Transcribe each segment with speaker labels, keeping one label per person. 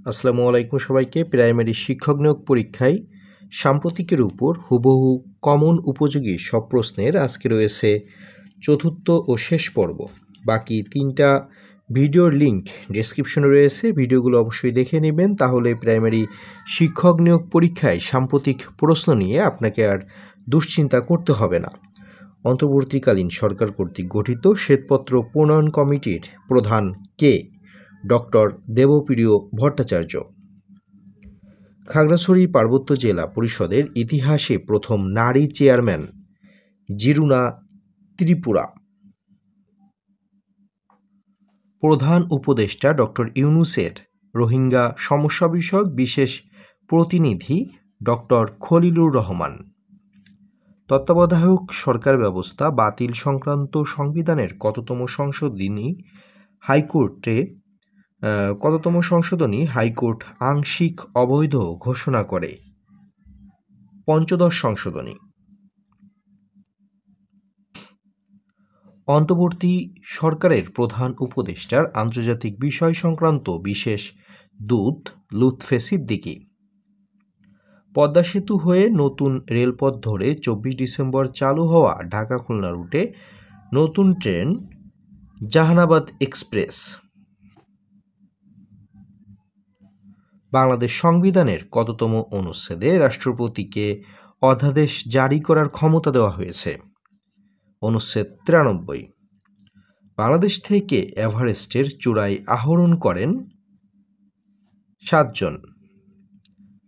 Speaker 1: আসসালামু আলাইকুম সবাইকে। প্রাইমারি শিক্ষক নিয়োগ পরীক্ষায় সাম্প্রতিকের উপর হুবহু কমন উপযোগী সব প্রশ্নের আজকে রয়েছে চতুর্থ ও শেষ পর্ব। বাকি তিনটা ভিডিওর লিঙ্ক ডেসক্রিপশনে রয়েছে, ভিডিওগুলো অবশ্যই দেখে নেবেন, তাহলে প্রাইমারি শিক্ষক নিয়োগ পরীক্ষায় সাম্প্রতিক প্রশ্ন নিয়ে আপনাকে আর দুশ্চিন্তা করতে হবে না। অন্তর্বর্তীকালীন সরকার কর্তৃক গঠিত শ্বেতপত্র প্রণয়ন কমিটির প্রধান কে? ডক্টর দেবপ্রিয় ভট্টাচার্য। খাগড়াছড়ি পার্বত্য জেলা পরিষদের ইতিহাসে প্রথম নারী চেয়ারম্যান জিরুনা ত্রিপুরা। প্রধান উপদেষ্টা ডক্টর ইউনূসের রোহিঙ্গা সমস্যা বিষয়ক বিশেষ প্রতিনিধি ডক্টর খলিলুর রহমান। তত্ত্বাবধায়ক সরকার ব্যবস্থা বাতিল সংক্রান্ত সংবিধানের কততম সংশোধনী হাইকোর্ট আংশিক অবৈধ ঘোষণা করে? পঞ্চদশ সংশোধনী। অন্তর্বর্তী সরকারের প্রধান উপদেষ্টার আন্তর্জাতিক বিষয় সংক্রান্ত বিশেষ দূত লুৎফে সিদ্দিকী। পদ্মা সেতু হয়ে নতুন রেলপথ ধরে 24 ডিসেম্বর চালু হওয়া ঢাকা খুলনা রুটে নতুন ট্রেন জাহানাবাদ এক্সপ্রেস। বাংলাদেশ সংবিধানের কততম অনুচ্ছেদে রাষ্ট্রপতিকে অধ্যাদেশ জারি করার ক্ষমতা দেওয়া হয়েছে? অনুচ্ছেদ 93। বাংলাদেশ থেকে এভারেস্টের চূড়ায় আরোহণ করেন 7 জন।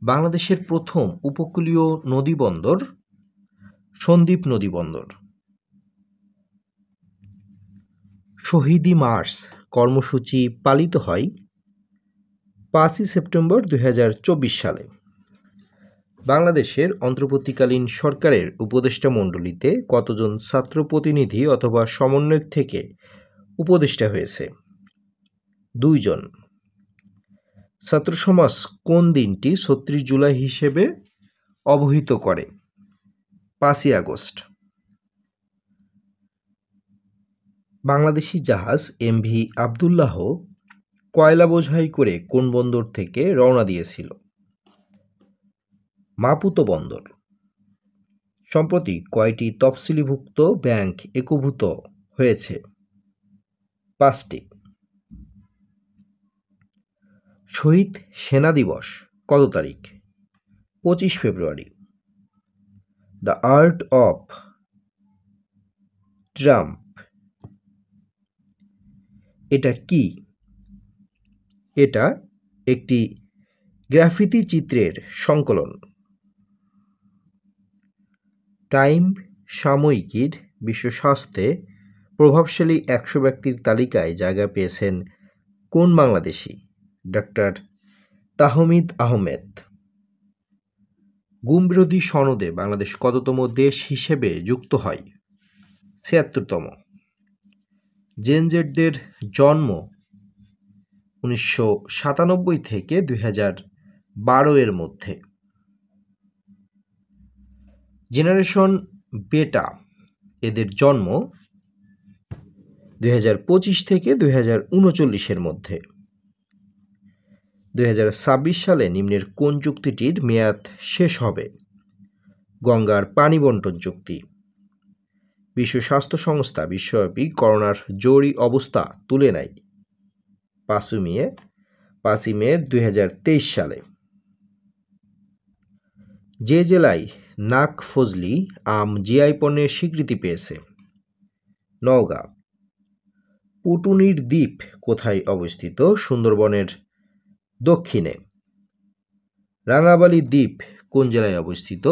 Speaker 1: বাংলাদেশের প্রথম উপকূলীয় নদীবন্দর সন্দ্বীপ নদীবন্দর। শহীদি মার্চ কর্মসূচি পালিত হয় 5 সেপ্টেম্বর 2024 সালে। বাংলাদেশের অন্তর্বর্তীকালীন সরকারের উপদেষ্টা মণ্ডলীতে কতজন ছাত্র প্রতিনিধি অথবা সমন্বয়ক থেকে উপদেষ্টা হয়েছে? 2 জন। ছাত্র সমাজ কোন দিনটি 36 জুলাই হিসেবে অবহিত করে? 5ই আগস্ট। বাংলাদেশি জাহাজ এমভি আবদুল্লাহ কয়লা বোঝাই করে কোন বন্দর থেকে রওনা দিয়েছিল? মাপুতো বন্দর। সম্প্রতি কয়টি তফসিলিভুক্ত ব্যাংক একীভূত হয়েছে? 5টি। শহীদ সেনা দিবস কত তারিখ? 25 ফেব্রুয়ারি। দ্য আর্ট অফ ট্রাম্প এটা কি? এটা একটি গ্রাফিতি চিত্রের সংকলন। টাইম সাময়িকীর বিশ্ব স্বাস্থ্যে প্রভাবশালী 100 ব্যক্তির তালিকায় জায়গা পেয়েছেন কোন বাংলাদেশি? ডক্টর তাহমিদ আহমেদ। গুম বিরোধী সনদে বাংলাদেশ কততম দেশ হিসেবে যুক্ত হয়? 76তম। জেনজেডদের জন্ম 1997 থেকে 2012 এর মধ্যে। জেনারেশন বেটা এদের জন্ম 2025 থেকে 2039 এর মধ্যে। 2026 সালে নিম্নের কোন চুক্তিটির মেয়াদ শেষ হবে? গঙ্গার পানি বন্টন চুক্তি। বিশ্ব স্বাস্থ্য সংস্থা বিশ্বব্যাপী করোনার জরুরি অবস্থা তুলে নেয় 5ই মে 2023 সালে। যে জেলায় নাক ফজলি আম জিআই পণ্যের স্বীকৃতি পেয়েছে? নওগাঁ। পুটুনির দ্বীপ কোথায় অবস্থিত? সুন্দরবনের দক্ষিণে। রাঙাবালি দ্বীপ কোন জেলায় অবস্থিত?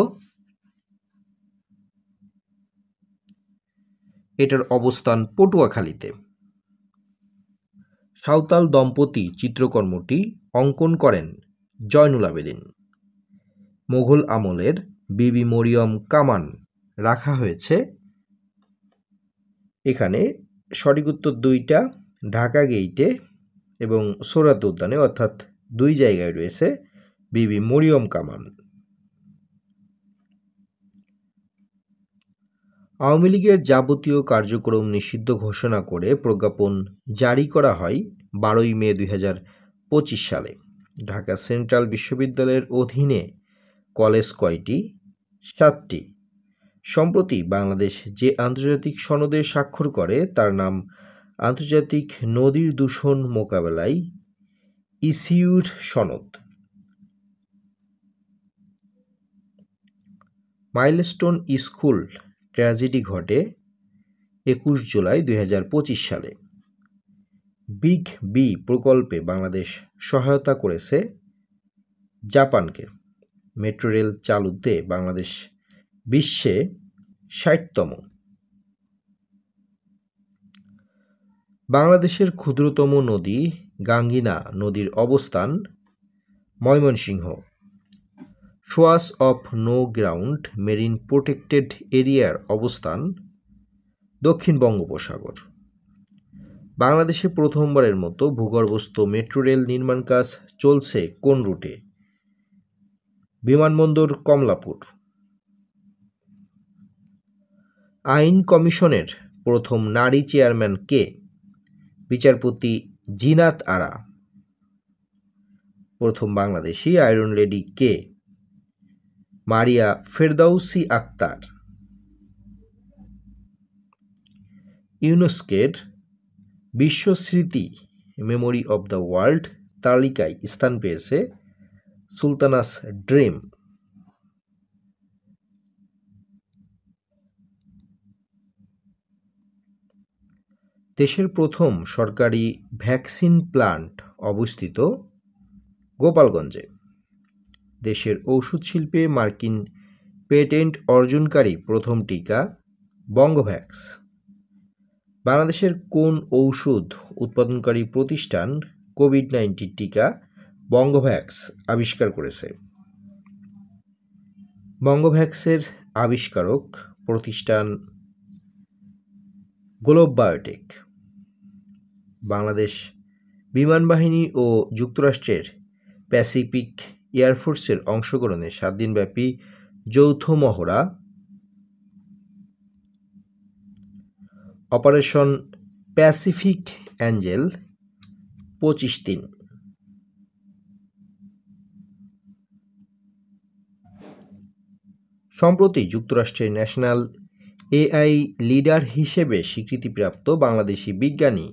Speaker 1: এটার অবস্থান পটুয়াখালীতে। সাঁওতাল দম্পতি চিত্রকর্মটি অঙ্কন করেন জয়নুল আবেদিন। মোগল আমলের বিবি মরিয়ম কামান রাখা হয়েছে এখানে। সঠিক উত্তর 2টা, ঢাকা গেইটে এবং সোহরাওয়ার্দী উদ্যানে, অর্থাৎ 2 জায়গায় রয়েছে বিবি মরিয়ম কামান। আওয়ামী লীগের যাবতীয় কার্যক্রম নিষিদ্ধ ঘোষণা করে প্রজ্ঞাপন জারি করা হয় 12ই মে 2025 সালে। ঢাকা সেন্ট্রাল বিশ্ববিদ্যালয়ের অধীনে কলেজ কয়টি? 7টি। সম্প্রতি বাংলাদেশ যে আন্তর্জাতিক সনদে স্বাক্ষর করে তার নাম আন্তর্জাতিক নদীর দূষণ মোকাবেলায় ইসিউর সনদ। মাইলস্টোন স্কুল ট্র্যাজেডি ঘটে 21 জুলাই 2025 সালে। বিগ বি প্রকল্পে বাংলাদেশ সহায়তা করেছে জাপানকে। মেট্রো রেল চালুতে বাংলাদেশ বিশ্বে 60তম। বাংলাদেশের ক্ষুদ্রতম নদী গাঙ্গিনা নদীর অবস্থান Mymensingh. Swatch of No Ground Marine Protected এরিয়ার অবস্থান দক্ষিণ বঙ্গোপসাগর। বাংলাদেশে প্রথমবারের মতো ভূগর্ভস্থ মেট্রো রেল নির্মাণ কাজ চলছে কোন রুটে? বিমানবন্দর কমলাপুর। আইন কমিশনের প্রথম নারী চেয়ারম্যান কে? বিচারপতি জিনাত আরা। প্রথম বাংলাদেশি আয়রন লেডি কে? মারিয়া ফেরদাউসি আক্তার। ইউনেস্কোর বিশ্ব স্মৃতি মেমোরি অব দ্য ওয়ার্ল্ড তালিকায় স্থান পেয়েছে সুলতানাস ড্রিম। দেশের প্রথম সরকারি ভ্যাকসিন প্লান্ট অবস্থিত গোপালগঞ্জে। দেশের ঔষধ শিল্পে মার্কিন পেটেন্ট অর্জনকারী প্রথম টিকা বঙ্গভ্যাক্স। বাংলাদেশের কোন ঔষধ উৎপাদনকারী প্রতিষ্ঠান কোভিড-19 টিকা বঙ্গভ্যাক্স আবিষ্কার করেছে? বঙ্গভ্যাক্সের আবিষ্কারক প্রতিষ্ঠান গ্লোব বায়োটেক। বাংলাদেশ বিমান বাহিনী ও যুক্তরাষ্ট্রের প্যাসিফিক এয়ারফোর্সের অংশগ্রহণে 7 দিনব্যাপী যৌথ মহড়া অপারেশন প্যাসিফিক অ্যাঞ্জেল 25 দিন। সম্প্রতি যুক্তরাষ্ট্রের ন্যাশনাল এআই লিডার হিসেবে স্বীকৃতিপ্রাপ্ত বাংলাদেশি বিজ্ঞানী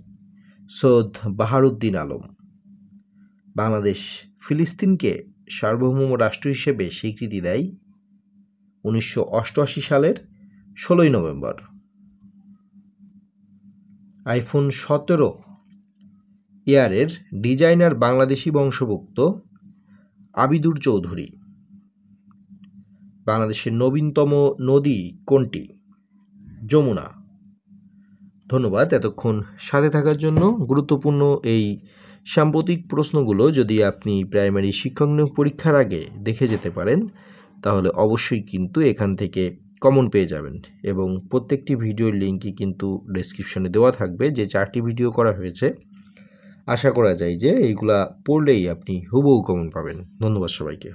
Speaker 1: সৈয়দ বাহারউদ্দিন আলম। বাংলাদেশ ফিলিস্তিনকে সার্বভৌম রাষ্ট্র হিসেবে স্বীকৃতি দেয় 1988 সালের 16 নভেম্বর। আইফোন 17 এয়ারের ডিজাইনার বাংলাদেশি বংশোদ্ভূত আবিদুর চৌধুরী। বাংলাদেশের নবীনতম নদী কোনটি? যমুনা। ধন্যবাদ এতক্ষণ সাথে থাকার জন্য। গুরুত্বপূর্ণ এই সাম্প্রতিক প্রশ্নগুলো যদি আপনি প্রাইমারি শিক্ষক নিয়োগ পরীক্ষার আগে দেখে যেতে পারেন তাহলে অবশ্যই কিন্তু এখান থেকে কমন পেয়ে যাবেন, এবং প্রত্যেকটি ভিডিওর লিঙ্কই কিন্তু ডেসক্রিপশনে দেওয়া থাকবে। যে 4টি ভিডিও করা হয়েছে আশা করা যায় যে এইগুলা পড়লেই আপনি হুবহু কমন পাবেন। ধন্যবাদ সবাইকে।